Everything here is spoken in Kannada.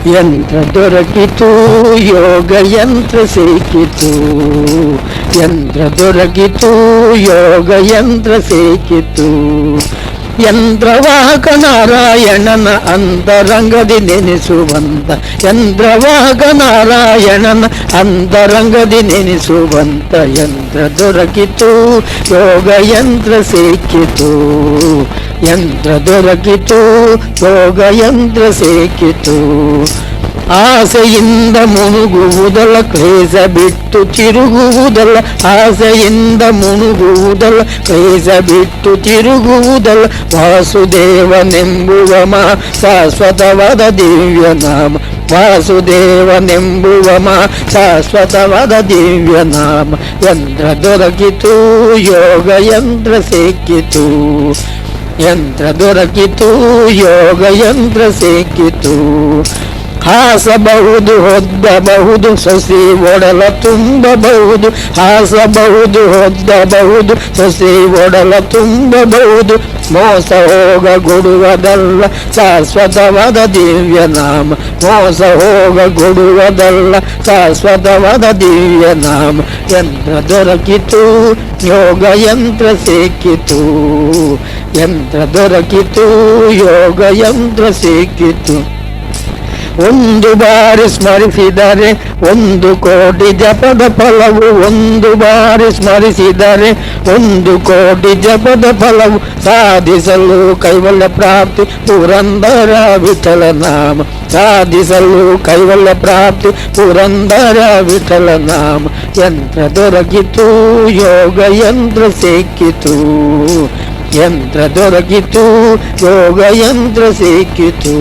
ಯಂತ್ರ ದೊರಕಿತು, ಯೋಗ ಯಂತ್ರ ಸಿಕ್ಕಿತು. ಯಂತ್ರ ದೊರಕಿತು, ಯೋಗ ಯಂತ್ರ ಸಿಕ್ಕಿತು. ಯಂತ್ರವಾಹಕ ನಾರಾಯಣನ ಅಂತರಂಗದಿ ನೆನೆಸುವಂತ, ಯಂತ್ರವಾಹಕ ನಾರಾಯಣನ ಅಂತರಂಗದಿ ನೆನೆಸುವಂತ ಯಂತ್ರ ದೊರಕಿತು, ಯೋಗ ಯಂತ್ರ ಸಿಕ್ಕಿತು. ಯಂತ್ರ ದೊರಕಿತು, ಯೋಗ ಯಂತ್ರ ಸಿಕ್ಕಿತು. ಆಸೆಯಿಂದ ಮುಳುಗುವುದಲ್ಲ, ಕ್ಲೇಶ ಬಿಟ್ಟು ತಿರುಗುವುದಲ್ಲ. ಆಸೆಯಿಂದ ಮುಳುಗುವುದಲ್ಲ, ಕ್ಲೇಶ ಬಿಟ್ಟು ತಿರುಗುವುದಲ್ಲ. ವಾಸುದೇವನೆಂಬುವ ಶಾಶ್ವತವಾದ ದಿವ್ಯ ನಾಮ. ವಾಸುದೇವನೆಂಬುವ ಶಾಶ್ವತವಾದ ದಿವ್ಯ ನಾಮ. ಯಂತ್ರ ದೊರಕಿತು, ಯೋಗ ಯಂತ್ರ ಸಿಕ್ಕಿತು. ಯಂತ್ರ ದೊರಕಿತು, ಯೋಗ ಯಂತ್ರ ಸಿಕ್ಕಿತು. ಹಾಸಬಹುದು, ಹೊದ್ದಬಹುದು, ಸಸಿ ಒಡಲ ತುಂಬಬಹುದು. ಹಾಸಬಹುದು, ಹೊದ್ದಬಹುದು, ಸಸಿ ಒಡಲ ತುಂಬಬಹುದು. ಮೋಸ ಹೋಗ ಕೊಡುವುದಲ್ಲ, ಶಾಶ್ವತವಾದ ದಿವ್ಯ ನಾಮ. ಮೋಸ ಹೋಗ ಕೊಡುವುದಲ್ಲ, ಶಾಶ್ವತವಾದ ದಿವ್ಯ ನಾಮ. ಯಂತ್ರ ದೊರಕಿತು, ಯೋಗ ಯಂತ್ರ ಸಿಕ್ಕಿತು. ಯಂತ್ರ ದೊರಕಿತು, ಯೋಗ ಯಂತ್ರ ಸಿಕ್ಕಿತು. ಒಂದು ಬಾರಿ ಸ್ಮರಿಸಿದರೆ 1,000,000 ಜಪದ ಫಲವು. ಒಂದು ಬಾರಿ ಸ್ಮರಿಸಿದರೆ 1,000,000 ಜಪದ ಫಲವು. ಸಾಧಿಸಲು ಕೈವಲ್ಯ ಪ್ರಾಪ್ತಿ ಪುರಂದರ ವಿಠಲ ನಾಮ. ಸಾಧಿಸಲು ಕೈವಲ್ಯ ಪ್ರಾಪ್ತಿ ಪುರಂದರ ವಿಠಲ ನಾಮ. ಯಂತ್ರ ದೊರಕಿತು, ಯೋಗ ಯಂತ್ರ ಸಿಕ್ಕಿತು. ಯಂತ್ರ ದೊರಕಿತು, ಯೋಗ ಯಂತ್ರ ಸಿಕ್ಕಿತು.